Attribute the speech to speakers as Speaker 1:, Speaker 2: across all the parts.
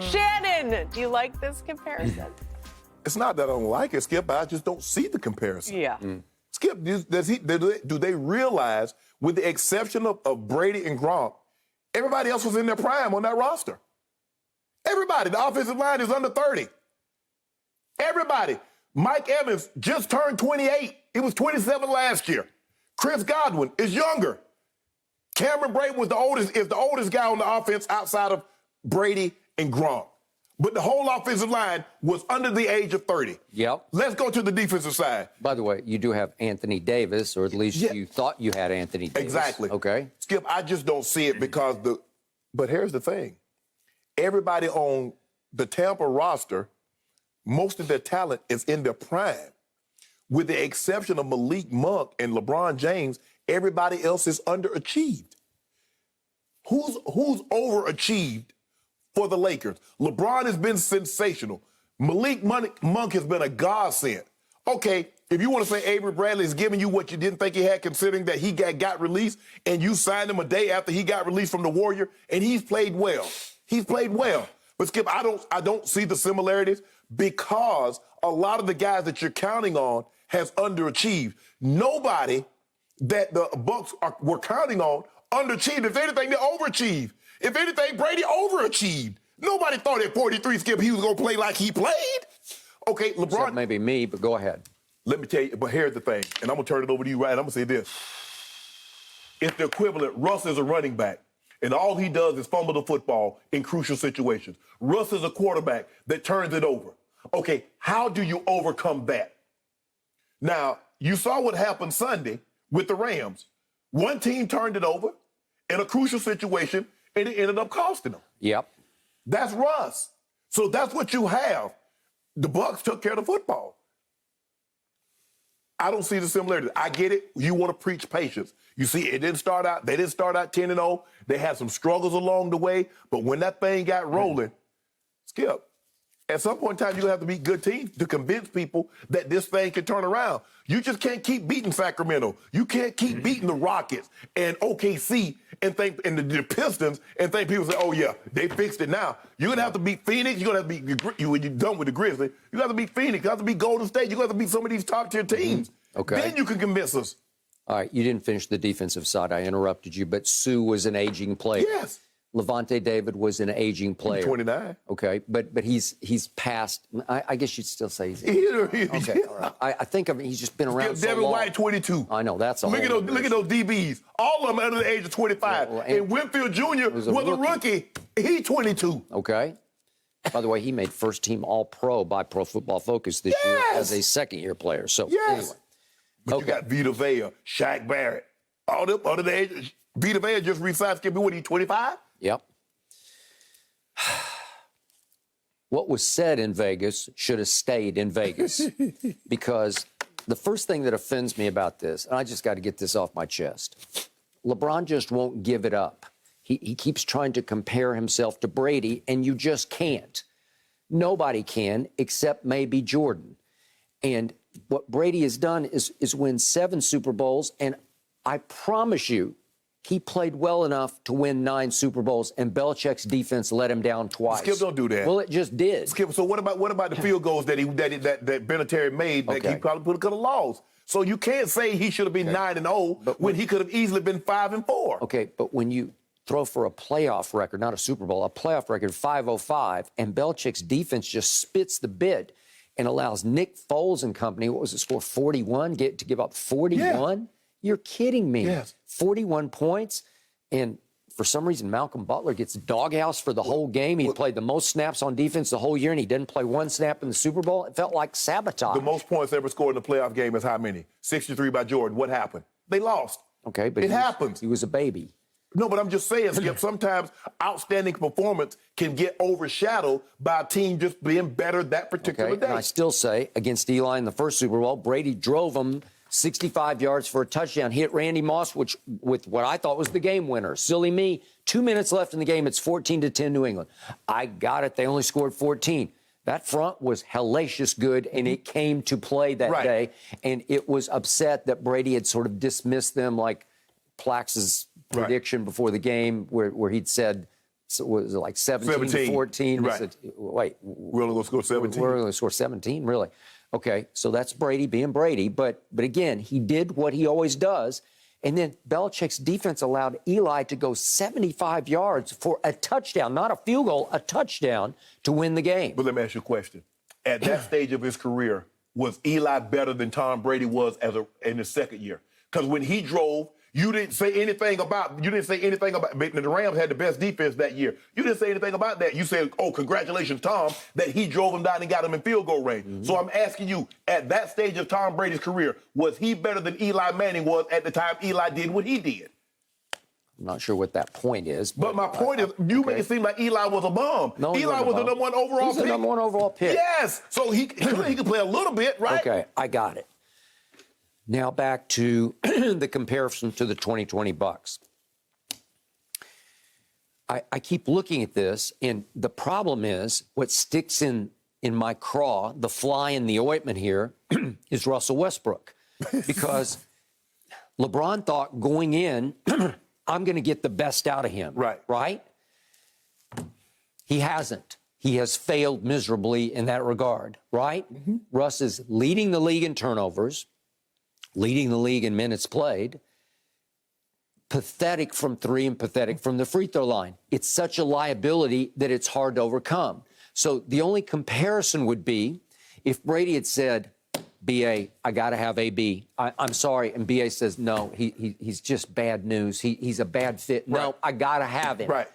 Speaker 1: Shannon, do you like this comparison?
Speaker 2: It's not that I don't like it, Skip, but I just don't see the comparison.
Speaker 1: Yeah.
Speaker 2: Skip, do they realize, with the exception of Brady and Gronk, everybody else was in their prime on that roster? Everybody. The offensive line is under 30. Everybody. Mike Evans just turned 28. He was 27 last year. Chris Godwin is younger. Cameron Brate was the oldest guy on the offense outside of Brady and Gronk. But the whole offensive line was under the age of 30.
Speaker 3: Yep.
Speaker 2: Let's go to the defensive side.
Speaker 3: By the way, you do have Anthony Davis, or at least you thought you had Anthony Davis.
Speaker 2: Exactly.
Speaker 3: Okay.
Speaker 2: Skip, I just don't see it because but here's the thing. Everybody on the Tampa roster, most of their talent is in their prime. With the exception of Malik Monk and LeBron James, everybody else is underachieved. Who's overachieved for the Lakers? LeBron has been sensational. Malik Monk has been a godsend. Okay, if you want to say Avery Bradley is giving you what you didn't think he had, considering that he got released and you signed him a day after he got released from the Warrior, and he's played well. He's played well. But Skip, I don't see the similarities because a lot of the guys that you're counting on has underachieved. Nobody that the Bucs were counting on underachieved. If anything, they overachieved. If anything, Brady overachieved. Nobody thought at 43, Skip, he was going to play like he played. Okay, LeBron.
Speaker 3: Except maybe me, but go ahead.
Speaker 2: Let me tell you, but here's the thing, and I'm going to turn it over to you, right? I'm going to say this. It's the equivalent. Russ is a running back, and all he does is fumble the football in crucial situations. Russ is a quarterback that turns it over. Okay, how do you overcome that? Now, you saw what happened Sunday with the Rams. One team turned it over in a crucial situation, and it ended up costing them.
Speaker 3: Yep.
Speaker 2: That's Russ. So that's what you have. The Bucs took care of the football. I don't see the similarity. I get it. You want to preach patience. You see, they didn't start out 10-0. They had some struggles along the way, but when that thing got rolling, Skip, at some point in time, you're going to have to beat good teams to convince people that this thing can turn around. You just can't keep beating Sacramento. You can't keep beating the Rockets and OKC and the Pistons and think people say, oh, yeah, they fixed it now. You're going to have to beat Phoenix. You're going to have to beat, when you're done with the Grizzlies, you have to beat Phoenix. You have to beat Golden State. You have to beat some of these top-tier teams.
Speaker 3: Okay.
Speaker 2: Then you can convince us.
Speaker 3: All right, you didn't finish the defensive side. I interrupted you, but Sue was an aging player.
Speaker 2: Yes.
Speaker 3: Levante David was an aging player.
Speaker 2: He's 29.
Speaker 3: Okay, but he's past. I guess you'd still say he's okay. All right. I think of he's just been around so
Speaker 2: Devin
Speaker 3: long.
Speaker 2: White, 22.
Speaker 3: I know that's a
Speaker 2: look at those DBs. All of them under the age of 25. Yeah, well, and Winfield Jr. was a rookie. He's 22.
Speaker 3: Okay. By the way, he made first team All-Pro by Pro Football Focus this year as a second-year player. So anyway,
Speaker 2: but you got Vita Vea, Shaq Barrett, all them under the age. Vita Vea just re-signed. Skip me, what, he 25?
Speaker 3: Yep. What was said in Vegas should have stayed in Vegas because the first thing that offends me about this, and I just got to get this off my chest, LeBron just won't give it up. He keeps trying to compare himself to Brady, and you just can't. Nobody can except maybe Jordan. And what Brady has done is win 7 Super Bowls, and I promise you, he played well enough to win 9 Super Bowls, and Belichick's defense let him down twice.
Speaker 2: Skip, don't do that.
Speaker 3: Well, it just did.
Speaker 2: Skip, so what about the field goals that Vinatieri made that he probably could have lost? So you can't say he should have been 9-0 when he could have easily been 5-4.
Speaker 3: Okay, but when you throw for a playoff record, not a Super Bowl, a playoff record 505, and Belichick's defense just spits the bid and allows Nick Foles and company, what was the score, 41, to give up 41? Yeah. You're kidding me.
Speaker 2: Yes.
Speaker 3: 41 points, and for some reason, Malcolm Butler gets doghouse for the whole game. He played the most snaps on defense the whole year, and he didn't play 1 snap in the Super Bowl. It felt like sabotage.
Speaker 2: The most points ever scored in a playoff game is how many? 63 by Jordan. What happened? They lost.
Speaker 3: Okay, but
Speaker 2: it happens.
Speaker 3: He was a baby.
Speaker 2: No, but I'm just saying, Skip, sometimes outstanding performance can get overshadowed by a team just being better that particular day.
Speaker 3: And I still say, against Eli in the first Super Bowl, Brady drove him 65 yards for a touchdown, hit Randy Moss, with what I thought was the game winner. Silly me. 2 minutes left in the game. It's 14-10 New England. I got it. They only scored 14. That front was hellacious good, and it came to play that day. And it was upset that Brady had sort of dismissed them, like Plax's prediction before the game, where he'd said was it like 17 to 14?
Speaker 2: Right.
Speaker 3: He said, wait,
Speaker 2: We're only going to score 17.
Speaker 3: we're going to score 17, really? Okay, so that's Brady being Brady. But again, he did what he always does. And then Belichick's defense allowed Eli to go 75 yards for a touchdown, not a field goal, a touchdown to win the game.
Speaker 2: But let me ask you a question. At that stage of his career, was Eli better than Tom Brady was in his second year? Because when he drove, you didn't say anything about. The Rams had the best defense that year. You didn't say anything about that. You said, "Oh, congratulations, Tom, that he drove him down and got him in field goal range." Mm-hmm. So I'm asking you, at that stage of Tom Brady's career, was he better than Eli Manning was at the time Eli did what he did?
Speaker 3: I'm not sure what that point is.
Speaker 2: But my point is, you make it seem like Eli was a bum.
Speaker 3: No,
Speaker 2: Eli was the number one overall pick.
Speaker 3: He's the number one overall pick.
Speaker 2: Yes. So he could play a little bit, right?
Speaker 3: Okay, I got it. Now back to the comparison to the 2020 Bucs. I keep looking at this, and the problem is what sticks in my craw, the fly in the ointment here, is Russell Westbrook. Because LeBron thought going in, I'm going to get the best out of him.
Speaker 2: Right.
Speaker 3: Right? He hasn't. He has failed miserably in that regard, right? Mm-hmm. Russ is leading the league in turnovers, leading the league in minutes played, pathetic from three and pathetic from the free throw line. It's such a liability that it's hard to overcome. So the only comparison would be if Brady had said, B.A., I got to have A.B. I'm sorry. And B.A. says, no, he's just bad news. He's a bad fit.
Speaker 2: Right.
Speaker 3: No, I got to have him.
Speaker 2: Right.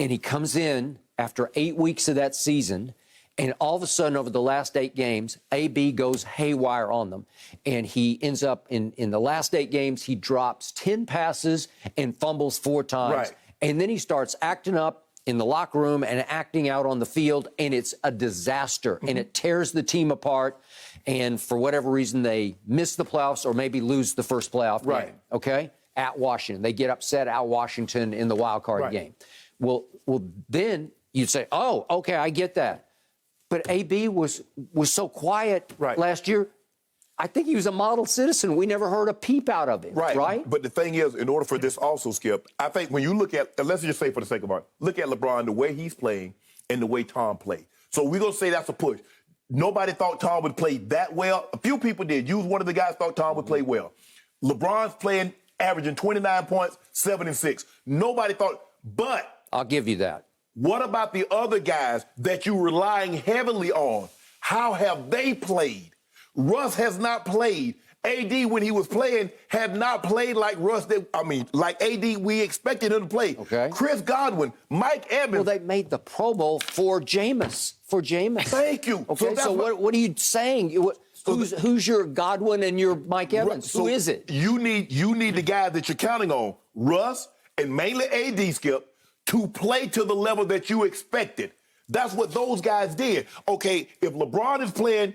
Speaker 3: And he comes in after 8 weeks of that season, and all of a sudden, over the last 8 games, A.B. goes haywire on them. And he ends up in the last 8 games, he drops 10 passes and fumbles 4 times.
Speaker 2: Right.
Speaker 3: And then he starts acting up in the locker room and acting out on the field, and it's a disaster. Mm-hmm. And it tears the team apart. And for whatever reason, they miss the playoffs or maybe lose the first playoff game, okay, at Washington. They get upset at Washington in the wild card game. Well, then you'd say, oh, okay, I get that. But A.B. was so quiet last year. I think he was a model citizen. We never heard a peep out of him, right?
Speaker 2: But the thing is, in order for this also, Skip, I think when you look at, let's just say for the sake of argument, look at LeBron, the way he's playing and the way Tom played. So we're going to say that's a push. Nobody thought Tom would play that well. A few people did. You was one of the guys thought Tom would play well. LeBron's playing, averaging 29 points, 7 and 6. Nobody thought, but
Speaker 3: I'll give you that.
Speaker 2: What about the other guys that you're relying heavily on? How have they played? Russ has not played. AD, when he was playing, had not played like Russ did. Like AD, we expected him to play.
Speaker 3: Okay.
Speaker 2: Chris Godwin, Mike Evans.
Speaker 3: Well, they made the Pro Bowl for Jameis.
Speaker 2: Thank you.
Speaker 3: Okay, so what are you saying? Who's your Godwin and your Mike Evans? Who is it?
Speaker 2: You need the guys that you're counting on, Russ and mainly AD, Skip, to play to the level that you expected. That's what those guys did. Okay, if LeBron is playing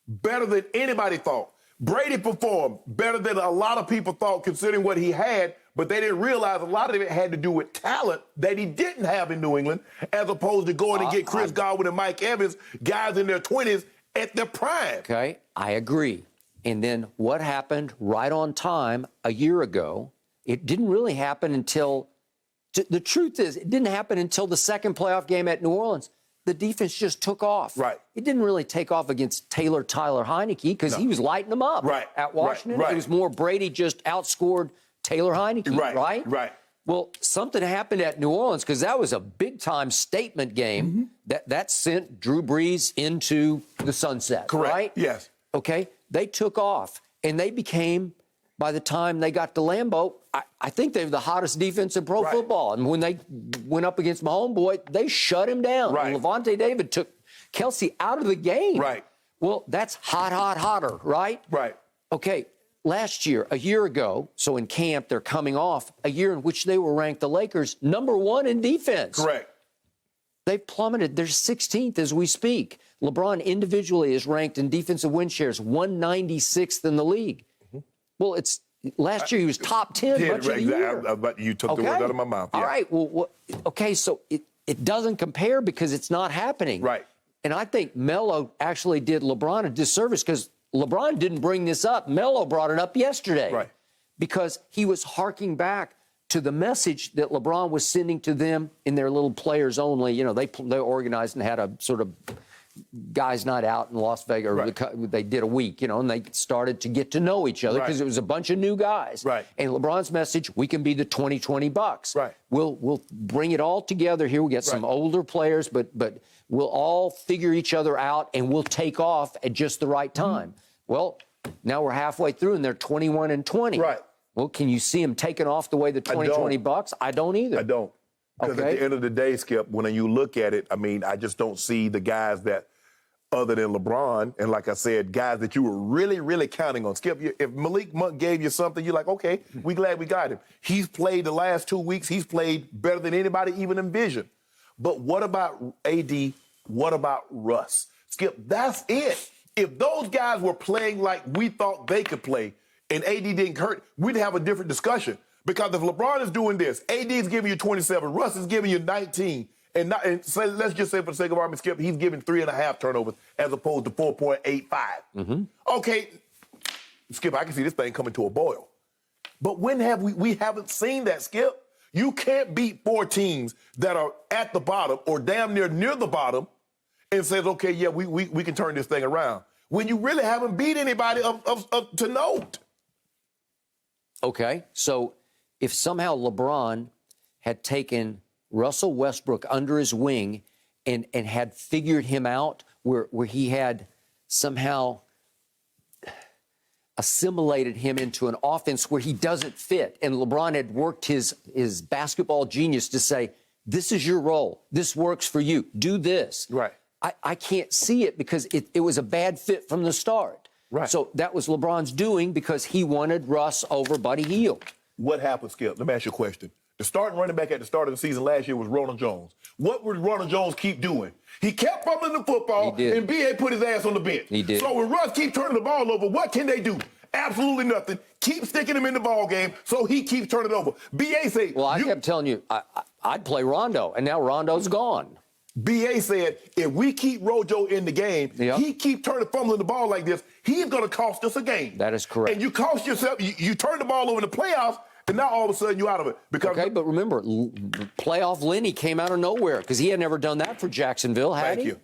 Speaker 2: better than anybody thought, Brady performed better than a lot of people thought considering what he had, but they didn't realize a lot of it had to do with talent that he didn't have in New England, as opposed to going and get Chris Godwin and Mike Evans, guys in their 20s at their prime.
Speaker 3: Okay, I agree. And then what happened right on time a year ago, it didn't really happen until, the truth is, it didn't happen until the second playoff game at New Orleans. The defense just took off.
Speaker 2: Right.
Speaker 3: It didn't really take off against Tyler Heineke because he was lighting them up at Washington. It was more Brady just outscored Taylor Heineke, right?
Speaker 2: Right.
Speaker 3: Well, something happened at New Orleans because that was a big-time statement game that sent Drew Brees into the sunset, right?
Speaker 2: Yes.
Speaker 3: Okay, they took off, and they became, by the time they got to Lambeau, I think they were the hottest defense in pro football. And when they went up against my homeboy, they shut him down.
Speaker 2: Right.
Speaker 3: And Levante David took Kelsey out of the game.
Speaker 2: Right.
Speaker 3: Well, that's hotter, right?
Speaker 2: Right.
Speaker 3: Okay, last year, a year ago, so in camp, they're coming off a year in which they were ranked, the Lakers, #1 in defense.
Speaker 2: Correct.
Speaker 3: They've plummeted. They're 16th as we speak. LeBron individually is ranked in defensive win shares 196th in the league. Well, it's last year he was top 10 much of the year.
Speaker 2: But you took the words out of my mouth.
Speaker 3: All right. Well, okay, so it doesn't compare because it's not happening.
Speaker 2: Right.
Speaker 3: And I think Melo actually did LeBron a disservice because LeBron didn't bring this up. Melo brought it up yesterday.
Speaker 2: Right.
Speaker 3: Because he was harking back to the message that LeBron was sending to them in their little players only. You know, they organized and had a sort of guys' night out in Las Vegas. Or they did a week, you know, and they started to get to know each other because it was a bunch of new guys.
Speaker 2: Right.
Speaker 3: And LeBron's message: we can be the 2020 Bucs.
Speaker 2: Right.
Speaker 3: We'll bring it all together here. We get some older players, but we'll all figure each other out and we'll take off at just the right time. Well, now we're halfway through and they're 21-20.
Speaker 2: Right.
Speaker 3: Well, can you see them taking off the way the 2020 Bucs? I don't either.
Speaker 2: I don't. Because at the end of the day, Skip, when you look at it, I mean, I just don't see the guys that, other than LeBron, and like I said, guys that you were really, really counting on. Skip, if Malik Monk gave you something, you're like, okay, we glad we got him. He's played the last 2 weeks. He's played better than anybody even envisioned. But what about AD? What about Russ? Skip, that's it. If those guys were playing like we thought they could play and AD didn't hurt, we'd have a different discussion. Because if LeBron is doing this, AD is giving you 27, Russ is giving you 19, and so let's just say for the sake of argument, Skip, he's giving 3.5 turnovers as opposed to 4.85. Okay, Skip, I can see this thing coming to a boil. But when have we haven't seen that, Skip? You can't beat 4 teams that are at the bottom or damn near the bottom and says, okay, yeah, we can turn this thing around. When you really haven't beat anybody to note.
Speaker 3: Okay, so if somehow LeBron had taken Russell Westbrook under his wing and had figured him out where he had somehow assimilated him into an offense where he doesn't fit, and LeBron had worked his basketball genius to say, this is your role. This works for you. Do this.
Speaker 2: Right.
Speaker 3: I can't see it because it was a bad fit from the start.
Speaker 2: Right.
Speaker 3: So that was LeBron's doing because he wanted Russ over Buddy Hield.
Speaker 2: What happened, Skip? Let me ask you a question. The starting running back at the start of the season last year was Ronald Jones. What would Ronald Jones keep doing? He kept fumbling the football, and B.A. put his ass on the bench.
Speaker 3: He did.
Speaker 2: So when Russ keeps turning the ball over, what can they do? Absolutely nothing. Keep sticking him in the ball game so he keeps turning it over. B.A. said...
Speaker 3: Well, I kept telling you, I'd play Rondo, and now Rondo's gone.
Speaker 2: B.A. said, if we keep Rojo in the game, he keep fumbling the ball like this, he's going to cost us a game.
Speaker 3: That is correct.
Speaker 2: And you cost yourself, you turn the ball over in the playoffs, and now all of a sudden you're out of it. Because
Speaker 3: okay, but remember, playoff Lenny came out of nowhere because he had never done that for Jacksonville, had he?
Speaker 2: Thank you.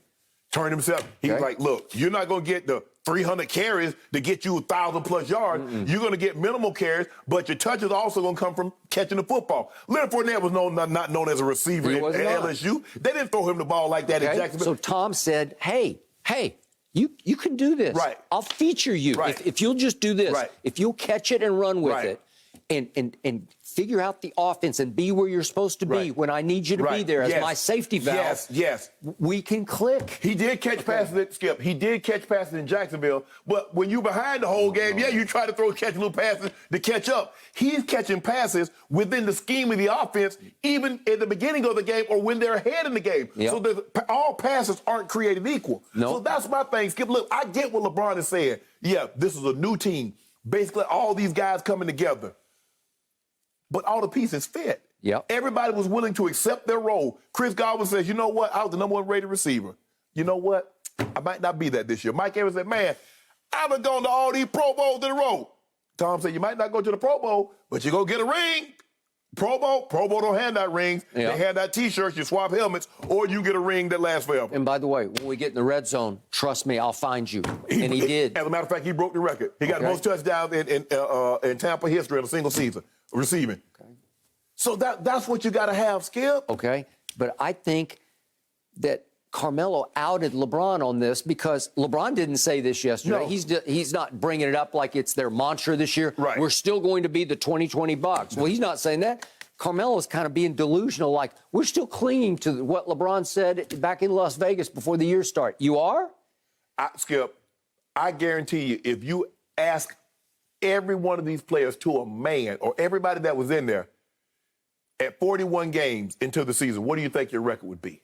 Speaker 2: Turned himself. He was like, look, you're not going to get the 300 carries to get you 1,000+ yards. You're going to get minimal carries, but your touches are also going to come from catching the football. Leonard Fournette was not known as a receiver at LSU. They didn't throw him the ball like that in Jacksonville.
Speaker 3: So Tom said, hey, you can do this.
Speaker 2: Right.
Speaker 3: I'll feature you if you'll just do this.
Speaker 2: Right.
Speaker 3: If you'll catch it and run with it and figure out the offense and be where you're supposed to be when I need you to be there as my safety valve.
Speaker 2: Yes.
Speaker 3: We can click.
Speaker 2: He did catch passes at Skip. He did catch passes in Jacksonville, but when you behind the whole game, you try to catch little passes to catch up. He's catching passes within the scheme of the offense, even at the beginning of the game or when they're ahead in the game. So all passes aren't created equal. So that's my thing, Skip. Look, I get what LeBron is saying. Yeah, this is a new team. Basically, all these guys coming together. But all the pieces fit. Everybody was willing to accept their role. Chris Godwin says, you know what? I was the #1 rated receiver. You know what? I might not be that this year. Mike Evans said, man, I haven't gone to all these Pro Bowls in a row. Tom said, you might not go to the Pro Bowl, but you're going to get a ring. Pro Bowl don't hand out rings. They hand out T-shirts, you swap helmets, or you get a ring that lasts forever.
Speaker 3: And by the way, when we get in the red zone, trust me, I'll find you. And he did.
Speaker 2: As a matter of fact, he broke the record. He got the most touchdowns in Tampa history in a single season, receiving. So that's what you got to have, Skip.
Speaker 3: Okay, but I think that Carmelo outed LeBron on this because LeBron didn't say this yesterday.
Speaker 2: No.
Speaker 3: He's not bringing it up like it's their mantra this year.
Speaker 2: Right.
Speaker 3: We're still going to be the 2020 Bucs. Well, he's not saying that. Carmelo's kind of being delusional, like we're still clinging to what LeBron said back in Las Vegas before the year start. You are?
Speaker 2: Skip, I guarantee you, if you ask every one of these players to a man or everybody that was in there, at 41 games into the season, what do you think your record would be?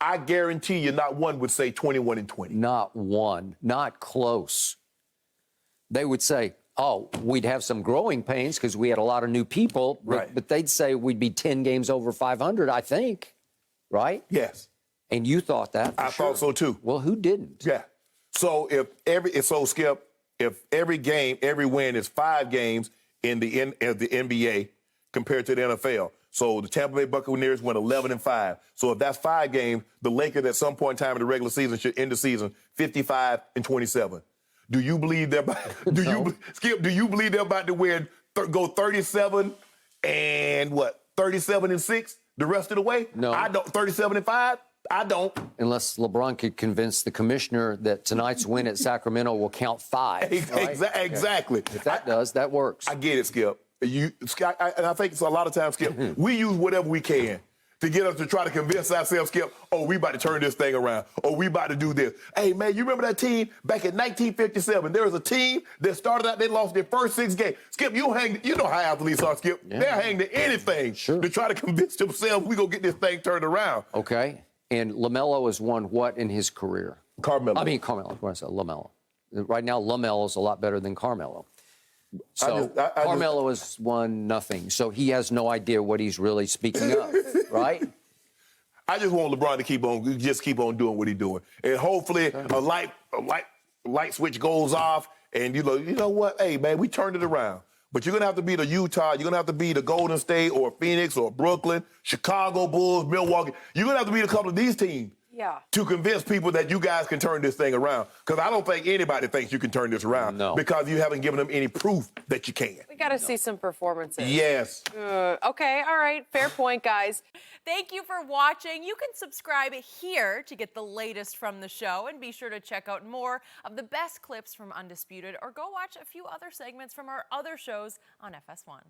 Speaker 2: I guarantee you not one would say 21-20.
Speaker 3: Not one. Not close. They would say, oh, we'd have some growing pains because we had a lot of new people, but they'd say we'd be 10 games over 500, I think, right?
Speaker 2: Yes.
Speaker 3: And you thought that for
Speaker 2: I thought so too.
Speaker 3: Well, who didn't?
Speaker 2: Yeah. So Skip, if every game, every win is 5 games in the NBA, compared to the NFL. So the Tampa Bay Buccaneers went 11-5. So if that's 5 games, the Lakers at some point in time in the regular season should end the season 55-27. Do you believe they're about, Skip, do you believe they're about to win, go 37 and what, 37-6 the rest of the way?
Speaker 3: No.
Speaker 2: I don't. 37-5? I don't.
Speaker 3: Unless LeBron could convince the commissioner that tonight's win at Sacramento will count 5. Right?
Speaker 2: Exactly.
Speaker 3: If that does, that works.
Speaker 2: I get it, Skip. And I think it's a lot of times, Skip, we use whatever we can to get us to try to convince ourselves, Skip, oh, we about to turn this thing around. Oh, we about to do this. Hey, man, you remember that team back in 1957? There was a team that started out, they lost their first 6 games. Skip, you know how athletes are, Skip.
Speaker 3: Yeah.
Speaker 2: They're hanging to anything to try to convince themselves we going to get this thing turned around.
Speaker 3: Okay. And LaMelo has won what in his career?
Speaker 2: Carmelo.
Speaker 3: What I said, LaMelo. Right now, LaMelo's a lot better than Carmelo. So Carmelo has won nothing. So he has no idea what he's really speaking of, right?
Speaker 2: I just want LeBron to keep on doing what he's doing, and hopefully a light switch goes off, and you know what? Hey, man, we turned it around. But you're gonna have to be the Utah, you're gonna have to be the Golden State or Phoenix or Brooklyn, Chicago Bulls, Milwaukee. You're gonna have to be a couple of these teams.
Speaker 1: Yeah.
Speaker 2: To convince people that you guys can turn this thing around. Because I don't think anybody thinks you can turn this around.
Speaker 3: No.
Speaker 2: Because you haven't given them any proof that you can.
Speaker 1: We got to see some performances.
Speaker 2: Yes.
Speaker 1: Okay, all right. Fair point, guys.
Speaker 4: Thank you for watching. You can subscribe here to get the latest from the show, and be sure to check out more of the best clips from Undisputed, or go watch a few other segments from our other shows on FS1.